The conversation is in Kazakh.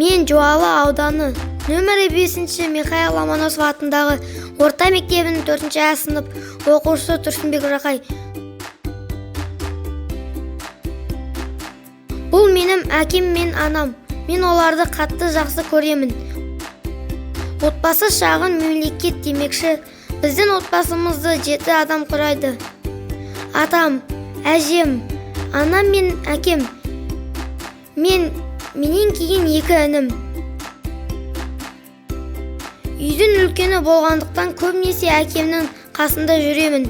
Мен Жуалы ауданы нөмірі 5-ші Михаил Ломоносов атындағы орта мектебінің 4-ші сынып оқушысы Тұрсынбек Жақай. Бұл менің әкем мен анам. Мен оларды қатты жақсы көремін. Отбасы шағын мемлекет демекші. Біздің отбасымызды 7 адам құрайды. Атам, әжем, анам мен әкем. Менен кейін 2 інім. Үйдің үлкені болғандықтан көбінесе әкемнің қасында жүремін.